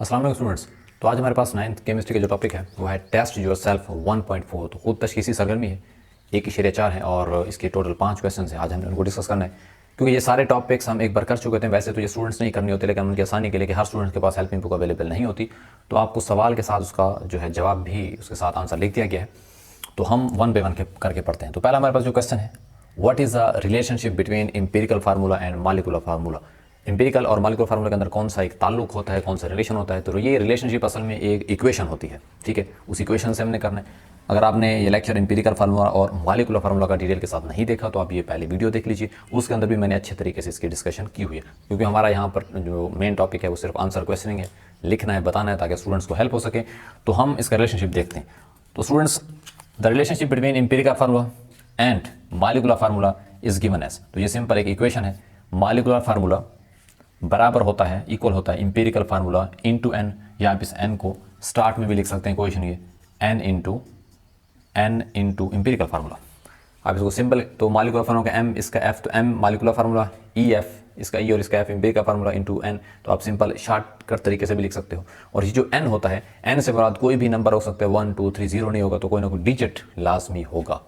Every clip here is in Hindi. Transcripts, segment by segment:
अस्सलाम वालेकुम स्टूडेंट्स। तो आज हमारे पास 9th केमिस्ट्री का जो टॉपिक है वो है टेस्ट योर सेल्फ 1.4। तो खुद तशखीसी सरगर्मी है, 1.4 है और इसके टोटल 5 क्वेश्चन हैं। आज हमने उनको डिस्कस करना है क्योंकि ये सारे टॉपिक्स हम एक बार कर चुके थे। वैसे तो ये स्टूडेंट्स नहीं करनी होती, लेकिन उनकी आसानी के लिए कि हर स्टूडेंट के पास हेल्पिंग बुक अवेलेबल नहीं होती, तो आपको सवाल के साथ उसका जो है जवाब भी उसके साथ आंसर लिख दिया गया है। तो हम वन बाय वन करके पढ़ते हैं। तो पहला हमारे पास जो क्वेश्चन है, what is the relationship between empirical formula and molecular formula. Empirical और मॉलिक्यूलर फार्मूला के अंदर कौन सा एक ताल्लुक होता है, कौन सा रिलेशन होता है। तो ये रिलेशनशिप असल में एक इक्वेशन होती है, ठीक है। उस इक्वेशन से हमने करना है। अगर आपने ये लेक्चर एम्पिरिकल फार्मूला और मॉलिक्यूलर फार्मूला का डिटेल के साथ नहीं देखा तो आप ये पहले वीडियो देख लीजिए, उसके अंदर भी मैंने अच्छे तरीके से इसकी डिस्कशन की हुई है। क्योंकि हमारा यहाँ पर जो मेन टॉपिक है वो सिर्फ आंसर क्वेश्चनिंग है, लिखना है, बताना है, ताकि स्टूडेंट्स को हेल्प हो सके। तो हम इसका रिलेशनशिप देखते हैं। तो students, the relationship between empirical formula and molecular formula is given as. तो ये सिंपल एक इक्वेशन है। मॉलिक्यूलर फार्मूला बराबर होता है, इक्वल होता है एम्पिरिकल फार्मूला इंटू एन, या आप इस एन को स्टार्ट में भी लिख सकते हैं क्वेश्चन ये एन इंटू एम्पिरिकल फार्मूला। आप इसको सिंपल, तो मॉलिक्यूलर फार्मूला का एम, इसका एफ, तो M molecular formula, E F इसका ई और इसका F empirical formula into N. तो आप सिंपल शॉर्टकट तरीके से भी लिख सकते हो। और ये जो एन होता है, एन से मुराद कोई भी नंबर हो सकता है, 1 2 3 0 नहीं होगा, तो कोई ना कोई डिजिट लाजमी होगा,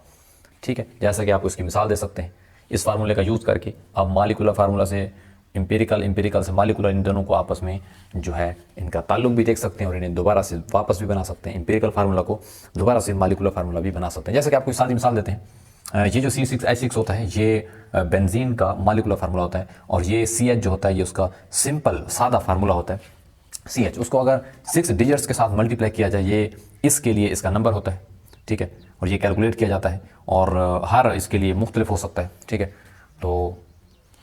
ठीक है। जैसा कि आप इसकी मिसाल दे सकते हैं, इस फार्मूले का यूज़ करके आप मॉलिक्यूलर फार्मूला से एम्पिरिकल से मॉलिक्यूलर, इन दोनों को आपस में जो है इनका ताल्लुक भी देख सकते हैं और इन्हें दोबारा से वापस भी बना सकते हैं। एम्पिरिकल फार्मूला को दोबारा से मॉलिक्यूलर फार्मूला भी बना सकते हैं। जैसे कि आपको सादी मिसाल देते हैं, ये जो C6H6 होता है ये बेंजीन का मॉलिक्यूलर फार्मूला होता है, और ये CH जो होता है ये उसका सिंपल सादा फार्मूला होता है CH। उसको अगर 6 डिजिट्स के साथ मल्टीप्लाई किया जाए, ये इसके लिए इसका नंबर होता है, ठीक है। और ये कैलकुलेट किया जाता है और हर इसके लिए मुख्तलिफ हो सकता है, ठीक है। तो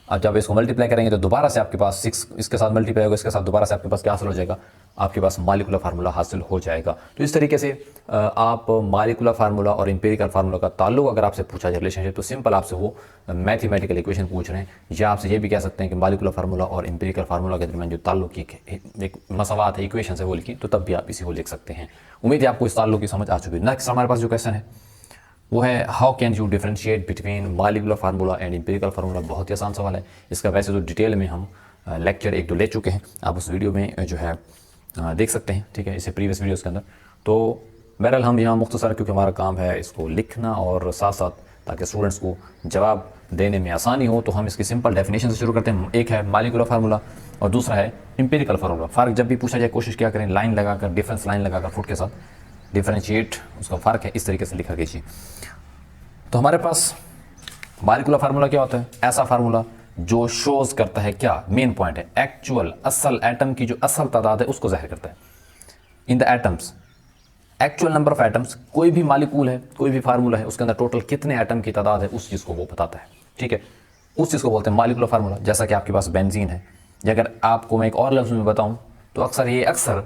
अब जब इसको मल्टीप्लाई करेंगे तो दोबारा से आपके पास 6 इसके साथ मल्टीप्लाई होगा, इसके साथ दोबारा से आपके पास क्या हासिल हो जाएगा, आपके पास मॉलिक्यूलर फार्मूला हासिल हो जाएगा। तो इस तरीके से आप मॉलिक्यूलर फार्मूला और एम्पिरिकल फार्मूला का ताल्लुक अगर आपसे पूछा जाए रिलेशनशिप, तो सिंपल आपसे वो मैथमेटिकल इक्वेशन पूछ रहे हैं, या आपसे ये भी कह सकते हैं कि मॉलिक्यूलर फार्मूला और एम्पिरिकल फार्मूला के दरमियान जो ताल्लुक एक मसवात है, इक्वेशन है वो लिखी, तो तब भी आप इसी को लिख सकते हैं। उम्मीद है आपको इस ताल्लुक की समझ आ चुकी है। नेक्स्ट हमारे पास जो क्वेश्चन है वो है, how can you differentiate between molecular formula and empirical formula. बहुत ही आसान सवाल है। इसका वैसे तो डिटेल में हम लेक्चर 1 2 ले चुके हैं, आप उस वीडियो में जो है देख सकते हैं, ठीक है, इसे प्रीवियस वीडियोस के अंदर। तो बहरहाल हम यहाँ मुख्तसर, क्योंकि हमारा काम है इसको लिखना और साथ साथ ताकि स्टूडेंट्स को जवाब देने में आसानी हो, तो हम इसकी सिंपल डेफिनेशन से शुरू करते हैं। एक है मॉलिक्यूलर फार्मूला और दूसरा है एम्पिरिकल फार्मूला। फ़र्क जब भी पूछा जाए कोशिश क्या करें, लाइन लगाकर, डिफरेंस लाइन लगाकर फुट के साथ डिफरेंशिएट उसका फ़र्क है, इस तरीके से लिखा कीजिए। तो हमारे पास मॉलिक्यूलर फार्मूला क्या होता है, ऐसा फार्मूला जो शोज करता है, क्या मेन पॉइंट है, एक्चुअल असल एटम की जो असल तादाद है उसको जाहिर करता है। In the atoms, actual number of atoms, कोई भी मॉलिक्यूल है, कोई भी फार्मूला है, उसके अंदर टोटल कितने एटम की तादाद है, उस चीज़ को वो बताता है, ठीक है। उस चीज़ को बोलते हैं मॉलिक्यूलर फार्मूला। जैसा कि आपके पास बेंजीन है, अगर आपको मैं एक और लफ्ज़ में बताऊँ तो अक्सर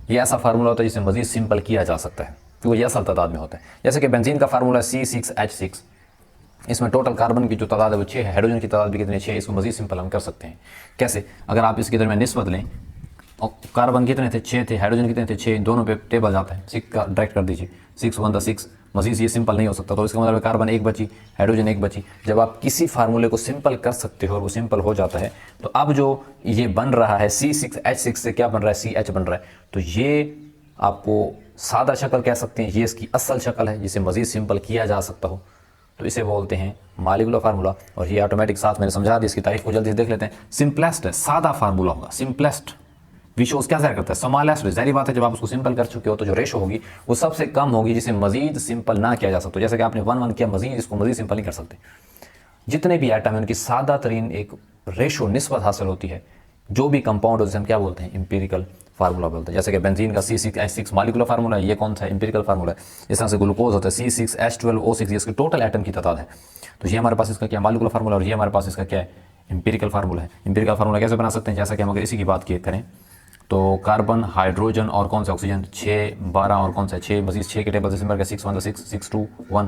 ये ऐसा फार्मूला होता है जिसे मज़ीद सिंपल किया जा सकता है, क्योंकि ये असल तादाद में होता है। जैसे कि बेंजीन का फार्मूला C6H6, इसमें टोटल कार्बन की जो तादाद है वो 6 है, हाइड्रोजन की तादाद भी कितनी 6 है। इसको मज़ीद सिंपल हम कर सकते हैं। कैसे, अगर आप इसके दरमियान निस्बत लें, और कार्बन कितने थे 6 थे, हाइड्रोजन कितने थे 6, दोनों पे टेबल जाता है, 6 का डायरेक्ट कर दीजिए, 6 1 6, मज़ीद ये सिंपल नहीं हो सकता। तो इसका मतलब कार्बन 1 बची, हाइड्रोजन 1 बची। जब आप किसी फार्मूले को सिंपल कर सकते हो और वो सिंपल हो जाता है, तो अब जो ये बन रहा है C6H6 से क्या बन रहा है, CH बन रहा है। तो ये आपको सादा शक्ल कह सकते हैं, ये इसकी असल शक्ल है जिसे मज़ीद सिंपल किया जा सकता हो, तो इसे बोलते हैं मॉलिक्यूलर फार्मूला। और ये ऑटोमेटिक साथ मैंने समझा दी, इसकी तारीफ को जल्दी से देख लेते हैं। सिंपलेस्ट है, सादा फार्मूला होगा, सिंपलेस्ट। विशोज क्या जाहिर करता है, स्मॉलेस्ट। जाहिर बात है जब आप उसको सिंपल कर चुके हो तो जो रेशो होगी वो सबसे कम होगी जिसे मजीद सिंपल ना किया जा सकता। जैसे कि आपने 1 1 किया, मजीद इसको मजीद सिंपल नहीं कर सकते। जितने भी एटम है उनकी सादा तरीन एक रेशो निस्बत हासिल होती है। जो भी कंपाउंड हो, जैसे हम क्या बोलते हैं, एम्पिरिकल फार्मूला बोलते हैं। जैसे कि बेंजीन का C6H6 मॉलिक्यूलर फार्मूला है, ये कौन सा एम्पिरिकल फार्मूला है। इस तरह से ग्लूकोज होता है C6H12O6, ये इसके टोटल एटम की तादाद है। तो ये हमारे पास इसका क्या मॉलिक्यूलर फार्मूला, और ये हमारे पास इसका क्या है, एम्पिरिकल फार्मूला है। एम्पिरिकल फार्मूला कैसे बना सकते हैं, जैसा कि हम अगर इसी की बात करें तो कार्बन, हाइड्रोजन और कौन सा ऑक्सीजन, 6 12 और कौन सा 6, मजीद 6 के टेबल से मिलकर 6 1 6 6 2 1।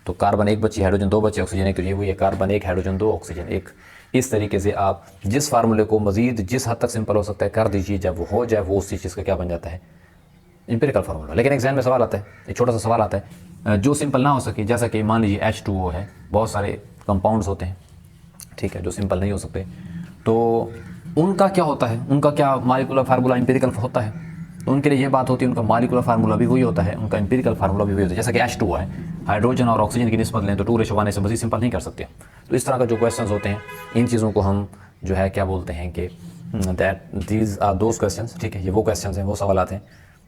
तो कार्बन 1 बची, हाइड्रोजन 2 बचे, ऑक्सीजन 1, तो ये हुई है कार्बन 1 हाइड्रोजन 2 ऑक्सीजन 1। इस तरीके से आप जिस फार्मूले को मजीद जिस हद तक सिंपल हो सकता है कर दीजिए, जब वो हो जाए वो उसी चीज़ का क्या बन जाता है, एम्पिरिकल फार्मूला। लेकिन एग्जाम में सवाल आता है, एक छोटा सा सवाल आता है जो सिंपल ना हो सके, जैसा कि मान लीजिए H2O है, बहुत सारे कंपाउंड्स होते हैं, ठीक है, जो सिंपल नहीं हो सकते। तो उनका क्या होता है, उनका क्या मालिकुलर फार्मूला एम्पिरिकल होता है, तो उनके लिए ये बात होती है, उनका मालिकुलर फार्मूला भी वही होता है, उनका एम्पिरिकल फार्मूला भी वही होता है। जैसा कि H2O है, हाइड्रोजन और ऑक्सीजन की निस्बत लें तो 2:1 से मज़ीद सिंपल नहीं कर सकते। तो इस तरह का जो क्वेश्चंस होते हैं, इन चीज़ों को हम जो है क्या बोलते हैं कि that these are those questions, ठीक है। ये वो क्वेश्चंस हैं, वो सवाल आते हैं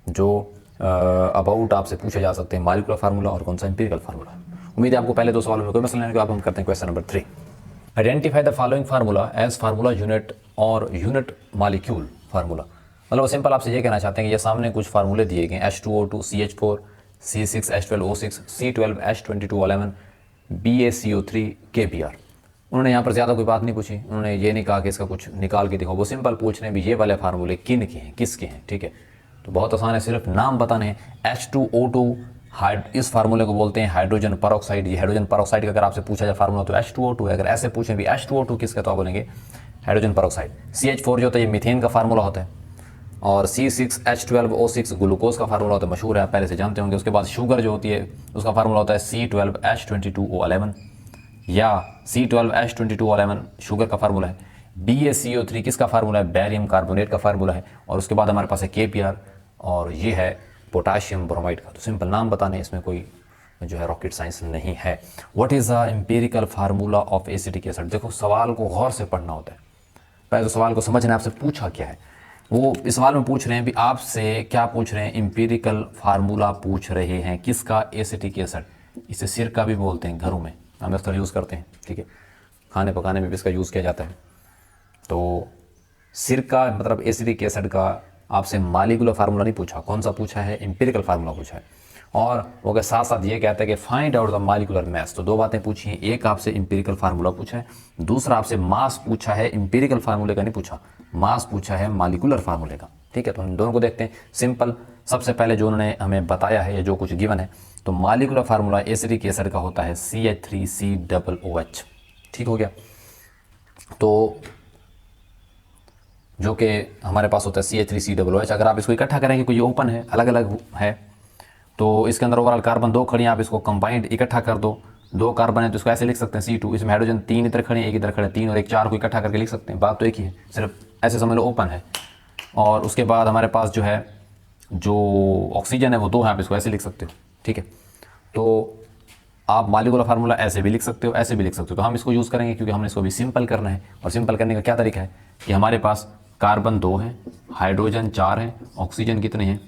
जो अबाउट आपसे पूछे जा सकते हैं मालिकुलर फार्मूला और कौन सा एम्पिरिकल फार्मूला। उम्मीद है आपको पहले दो सवालों में कोई मसला नहीं होगा। अब हम करते हैं question number 3। Identify the following formula as formula unit और यूनिट मालिक्यूल फार्मूला। मतलब सिंपल आपसे ये कहना चाहते हैं कि ये सामने कुछ फार्मूले दिए गए, H2O2, CH4, C6H12O6, C12H22O11, BaCO3, KBr। उन्होंने यहाँ पर ज़्यादा कोई बात नहीं पूछी, उन्होंने ये नहीं कहा कि इसका कुछ निकाल के दिखाओ, वो सिंपल पूछ रहे हैं भी ये वाले फार्मूले किन के हैं, किसके हैं, ठीक है। तो बहुत आसान है, सिर्फ नाम बताने हैं। H2O2 इस फार्मूले को बोलते हैं हाइड्रोजन परऑक्साइड। ये हाइड्रोजन परऑक्साइड का अगर आपसे पूछा जाए फार्मूला तो H2O2 है। अगर ऐसे पूछें भी H2O2 किसका, तो आप बोलेंगे हाइड्रोजन परऑक्साइड। CH4 जो होता है ये मीथेन का फार्मूला होता है, और C6H12O6 ग्लूकोज का फार्मूला होता है, मशहूर है, आप पहले से जानते होंगे। उसके बाद शुगर जो होती है उसका फार्मूला होता है C12H22O11 या C12H22O11 शुगर का फार्मूला है। BaCO3 किसका फार्मूला है, बैरियम कार्बोनेट का फार्मूला है। और उसके बाद हमारे पास है KBr और ये है पोटाशियम ब्रोमाइड का। तो सिंपल नाम बताने, इसमें कोई जो है रॉकेट साइंस नहीं है। What is the empirical formula of acetic acid. देखो सवाल को गौर से पढ़ना होता है, पहले तो सवाल को समझना है आपसे पूछा क्या है। वो इस सवाल में पूछ रहे हैं भी आपसे क्या पूछ रहे हैं, एम्पिरिकल फार्मूला पूछ रहे हैं किसका, एसिटिक एसिड। इसे सिरका भी बोलते हैं, घरों में हम अक्सर यूज़ करते हैं, ठीक है, खाने पकाने में भी इसका यूज़ किया जाता है। तो सिरका मतलब एसिटिक एसिड का आपसे मालिकुलर फार्मूला नहीं पूछा, कौन सा पूछा है, एम्पिरिकल फार्मूला पूछा है। और वो के साथ साथ ये कहता है कि find out the molecular mass. तो दो बातें पूछी हैं, एक आपसे एम्पिरिकल फार्मूला पूछा है, दूसरा आपसे मास पूछा है। एम्पिरिकल फार्मूले का नहीं पूछा, मास पूछा है मालिकुलर फार्मूले का, ठीक है। तो इन दोनों को देखते हैं। सिंपल सबसे पहले जो उन्होंने हमें बताया है, ये जो कुछ गिवन है, तो मालिकुलर फार्मूला एसिटिक एसिड का होता है CH3COOH, ठीक हो गया। तो जो कि हमारे पास होता है CH3COOH। अगर आप इसको इकट्ठा करेंगे, कोई ओपन है, अलग अलग है, तो इसके अंदर ओवरऑल कार्बन 2 खड़ी हैं, आप इसको कंबाइंड इकट्ठा कर दो, 2 कार्बन है तो इसको ऐसे लिख सकते हैं C2। इसमें हाइड्रोजन 3 इधर खड़े हैं, एक इधर खड़े, 3 और 1 4 को इकट्ठा करके लिख सकते हैं, बात तो एक ही है, सिर्फ ऐसे समझ लो ओपन है। और उसके बाद हमारे पास जो है जो ऑक्सीजन है वो 2 है, आप इसको ऐसे लिख सकते हो, ठीक है। तो आप मालिकुलर फार्मूला ऐसे भी लिख सकते हो, ऐसे भी लिख सकते हो। तो हम इसको यूज़ करेंगे क्योंकि हमने इसको भी सिंपल करना है। और सिंपल करने का क्या तरीका है कि हमारे पास कार्बन 2 है, हाइड्रोजन 4 है, ऑक्सीजन कितने हैं,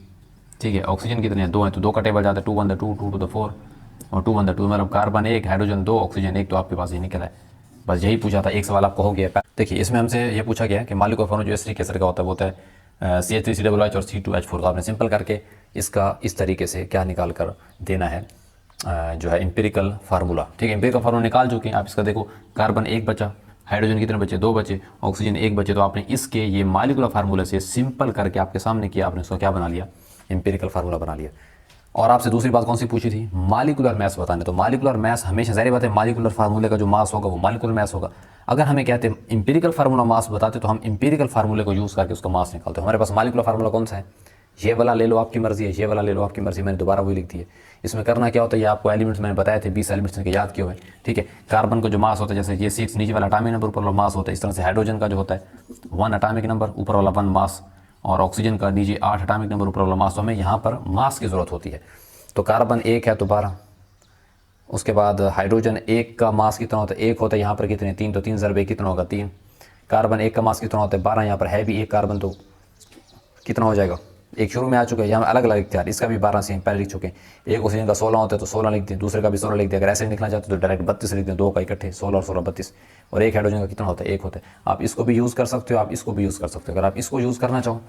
ठीक है, ऑक्सीजन कितने हैं, 2 हैं, तो 2 का टेबल जाता है 2 1 2 2 2 4 और 2 1 2, मतलब कार्बन 1, हाइड्रोजन 2, ऑक्सीजन 1। तो आपके पास ये निकला है, बस यही पूछा था, एक सवाल आपको हो गया। देखिए इसमें हमसे ये पूछा गया कि मालिकुलर फार्मूला जो एसिटिक एसिड का होता है वो होता है CH3COOH और C2H4। तो आपने सिंपल करके इसका इस तरीके से क्या निकाल कर देना है, जो है एम्पिरिकल फार्मूला, ठीक है। एम्पिरिकल फार्मूला निकाल चुके हैं आप। इसका देखो कार्बन 1 बचा, हाइड्रोजन कितने बचे, 2 बचे, ऑक्सीजन 1 बचे। तो आपने इसके ये मालिकुलर फार्मूले से सिंपल करके आपके सामने किया, आपने उसका क्या बना लिया, एम्पिरिकल फार्मूला बना लिया। और आपसे दूसरी बात कौन सी पूछी थी, मालिकुलर मास बताने। तो मालिकुलर मास हमेशा जाहिर बात है मालिकुलर फार्मूले का जो मास होगा वो मालिकुलर मास होगा। अगर हमें कहते हैं एम्पिरिकल फार्मूला मास बताते तो हम एम्पिरिकल फार्मूले को यूज़ करके उसका मास निकालते हैं। हमारे पास मालिकुलर फार्मूला कौन सा है, ये वाला ले लो आपकी मर्जी है, ये वाला ले लो आपकी मर्जी, मैंने दोबारा वही लिख दी है। इसमें करना क्या होता है, ये आपको एलिमेंट्स मैंने बताए थे, 20 एलिमेंट्स के याद किए हुए, ठीक है। कार्बन का जो मास होता है, जैसे ये 6 नीचे वाला एटॉमिक नंबर, ऊपर वाला मास होता है। इस तरह से हाइड्रोजन का जो होता है 1 एटॉमिक नंबर, ऊपर वाला 1 मास, और ऑक्सीजन का नीचे 8 एटॉमिक नंबर, ऊपर वाला मास। तो हमें यहाँ पर मास की ज़रूरत होती है। तो कार्बन 1 है तो 12, उसके बाद हाइड्रोजन 1 का मास कितना होता है, 1 होता है, यहाँ पर कितने 3, तो 3 × 1 कितना होगा 3। कार्बन 1 का मास कितना होता है 12, यहाँ पर है भी 1 कार्बन, तो कितना हो जाएगा, एक शुरू में आ चुका है, यहाँ अलग अलग लिखते हैं, इसका भी 12 से पहले लिख चुके हैं। एक ऑक्सीजन का 16 होता है तो 16 लिख दें, दूसरे का भी 16 लिख दें। अगर ऐसे लिखना चाहते तो डायरेक्ट 32 लिख दें, 2 का इकट्ठे 16 और 16 32। और एक हाइड्रोजन का कितना होता है, 1 होता है। आप इसको भी यूज़ कर सकते हो, आप इसको भी यूज़ कर सकते हो। अगर आप इसको यूज़ करना चाहो,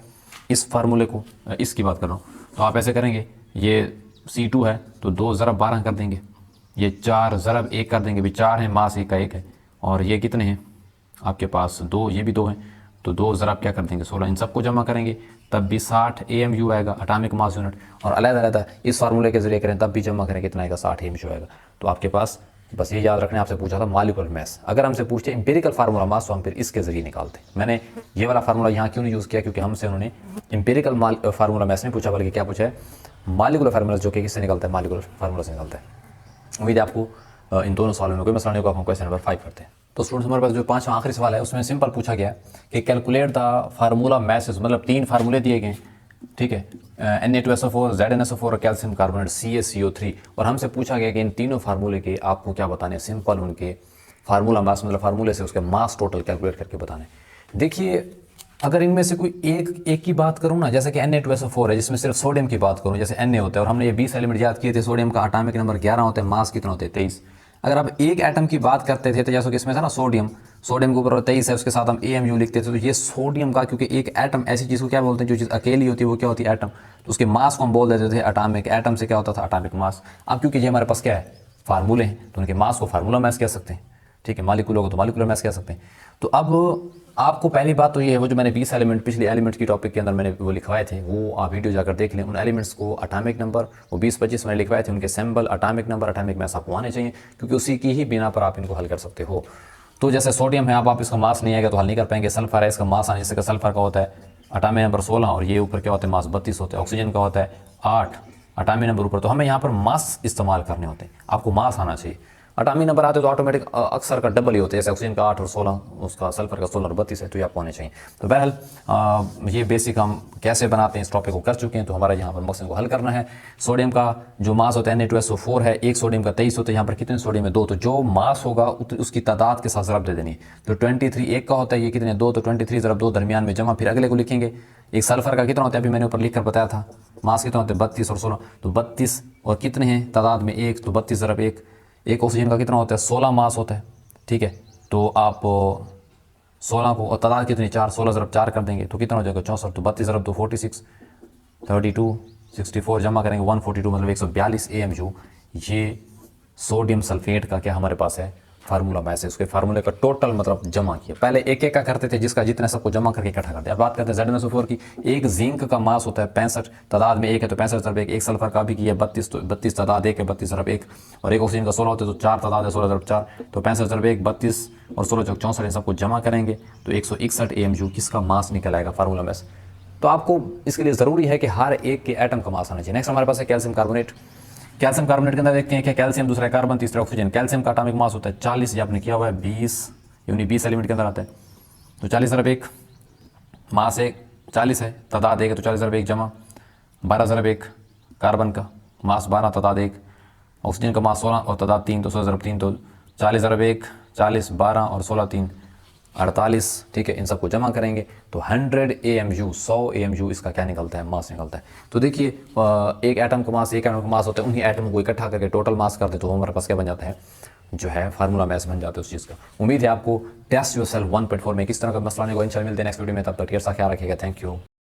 इस फार्मूले को, इसकी बात कर रहा हूँ, तो आप ऐसे करेंगे, ये C2 है तो 2 × 12 कर देंगे, ये 4 × 1 कर देंगे, भी 4 है, मास 1 का 1 है, और ये कितने हैं आपके पास 2, ये भी 2 हैं, तो 2 ज़रा क्या कर देंगे 16। इन सबको जमा करेंगे तब भी 60 AMU आएगा, एटॉमिक मास यूनिट। और अलग-अलग इस फार्मूले के जरिए करें तब भी जमा करें, कितना आएगा 60 AMU आएगा। तो आपके पास बस ये याद रखने, आपसे पूछा था मालिकुलर मास। अगर हमसे पूछते एम्पिरिकल फार्मूला मास तो हम फिर इसके जरिए निकालते हैं। मैंने ये वाला फार्मूला यहाँ क्यों नहीं यूज़ किया, क्योंकि हमसे उन्होंने एम्पिरिकल फार्मूला मास नहीं पूछा, बल्कि क्या पूछा है, मालिकुलर फार्मूला, जो कि किससे निकलता है, मालिकुलर फार्मूला से निकलता है। उम्मीद है आपको इन दोनों सवालों में कोई मसला नहीं होगा। हम क्वेश्चन नंबर 5 करते हैं। तो स्टूडेंट्स हमारे पास जो पांचवा आखिरी सवाल है उसमें सिंपल पूछा गया कि कैलकुलेट द फार्मूला मैसेज, मतलब 3 फार्मूले दिए गए, ठीक है, Na2SO4, ZnSO4 और कैल्शियम कार्बोनेट CaCO3, और हमसे पूछा गया कि इन तीनों फार्मूले के आपको क्या बताने, सिंपल उनके फार्मूला मास, मतलब फार्मूले से उसके मास टोटल कैलकुलेट करके बताने। देखिए अगर इनमें से कोई एक की बात करूँ ना, जैसे कि Na2SO4 है जिसमें सिर्फ सोडियम की बात करूँ, जैसे Na होता है और हमने ये 20 एलिमेंट याद किए थे, सोडियम का एटॉमिक नंबर 11 होता है, मास कितना होते हैं 23। अगर आप एक एटम की बात करते थे तो जैसे कि इसमें था ना सोडियम के ऊपर 23 है, उसके साथ हम AMU लिखते थे, तो ये सोडियम का, क्योंकि एक एटम ऐसी चीज़ को क्या बोलते हैं जो चीज़ अकेली होती है वो क्या होती है, एटम, तो उसके मास को हम बोल देते थे एटॉमिक, एटम से क्या होता था एटॉमिक मास। अब क्योंकि ये हमारे पास क्या है फार्मूले हैं तो उनके मास को फार्मूला मास कह सकते हैं, ठीक है, मालिक्यूलों को तो मालिक्यूलर मास कह सकते हैं। तो अब आपको पहली बात तो ये है, वो जो मैंने 20 एलिमेंट पिछले एलिमेंट की टॉपिक के अंदर मैंने वो लिखवाए थे, वो आप वीडियो जाकर देख लें, उन एलिमेंट्स को एटॉमिक नंबर वो 20-25 मैंने लिखवाए थे, उनके symbol, atomic number, atomic mass आपको आने चाहिए, क्योंकि उसी की ही बिना पर आप इनको हल कर सकते हो। तो जैसे सोडियम है, आप इसका मास नहीं आएगा तो हल नहीं कर पाएंगे। सल्फर है, इसका मास आने, जैसे सल्फर का होता है एटॉमिक नंबर 16 और ये ऊपर क्या होता है मास 32 होता है। ऑक्सीजन का होता है 8 एटॉमिक नंबर ऊपर, तो हमें यहाँ पर मास इस्तेमाल करने होते हैं, आपको मास आना चाहिए। एटॉमिक नंबर आते तो ऑटोमेटिक अक्सर का डबल ही होते हैं, जैसे ऑक्सीजन का 8 और 16, उसका सल्फर का 16 और 32 है, तो ये आपको होने चाहिए। तो बहरहाल ये बेसिक हम कैसे बनाते हैं इस टॉपिक को कर चुके हैं, तो हमारा यहाँ पर मकसद को हल करना है। सोडियम का जो मास होता है Na2SO4 है, एक सोडियम का 23 होता है, यहाँ पर कितने सोडियम है 2, तो जो मास होगा उसकी तादाद के साथ ज़रब दे देनी। तो 23 एक का होता है, ये कितने 2, तो 23 ज़रब 2 दरमियान में जमा, फिर अगले को लिखेंगे। एक सल्फर का कितना होता है, अभी मैंने ऊपर लिख कर बताया था, मास कितना होता है 32 और 16, तो 32 और कितने हैं तादाद में 1, तो 32 ज़रब 1। एक ऑक्सीजन का कितना होता है 16 मास होता है, ठीक है, तो आप 16 को और तादाद कितनी 4, 16 ज़रब 4 कर देंगे तो कितना हो जाएगा 64, तो 32 ज़रब 2 46, 32 64 जमा करेंगे 142, मतलब 142 AMU। ये सोडियम सल्फेट का क्या हमारे पास है फार्मूला मास है, उसके फार्मूले का टोटल मतलब जमा किया। पहले एक एक का करते थे जिसका जितने सबको जमा करके इकट्ठा करते हैं। अब बात करते हैं ZnSO4 की। एक जिंक का मास होता है 65, तादाद में 1 है तो 65 ज़रब 1। एक सल्फर का भी किया 32, तो 32 तादाद 1 है 32 ज़रब 1। और एक ऑक्सीजन का 16 होता है तो 4 तादाद है 16 ज़रब 4, तो 65 ज़रब 1 32 और 16 चौक 64, इन सबको जमा करेंगे तो 161 AMU किसका मास निकल आएगा फार्मूला मास। तो आपको इसके लिए ज़रूरी है कि हर एक के एटम का मास आना चाहिए। नेक्स्ट हमारे पास है कैल्शियम कार्बोनेट। कैल्शियम कार्बोनेट के अंदर देखते हैं कि कैल्शियम, दूसरा कार्बन, तीसरा ऑक्सीजन। कैल्शियम का एटॉमिक मास होता है 40, ये आपने किया हुआ है 20, यानी 20 एलिमेंट के अंदर आता है, तो 40 ज़रब 1 मास 1 40 है, तादाद 1 है तो 40 ज़रब 1 जमा 12 ज़रब 1। कार्बन का मास 12, तादाद 1। ऑक्सीजन का मास 16 और तादाद 3, तो 16 ज़रब 3, तो 40 ज़रब 1 40, 12 और 16 3 48, ठीक है, इन सबको जमा करेंगे तो 100 AMU 100 AMU इसका क्या निकलता है मास निकलता है। तो देखिए एक एटम का मास, एक एटम का मास होता है, उन्हीं एटम को इकट्ठा करके टोटल मास कर दे तो हमारे पास क्या बन जाता है जो है फार्मूला मास बन जाता है उस चीज़ का। उम्मीद है आपको टेस्ट योरसेल्फ 1.4 में किस तरह का मसला को इंशाल्लाह मिलते हैं नेक्स्ट वीडियो में। तब तक ढेर सा ख्याल रखिएगा। Thank you.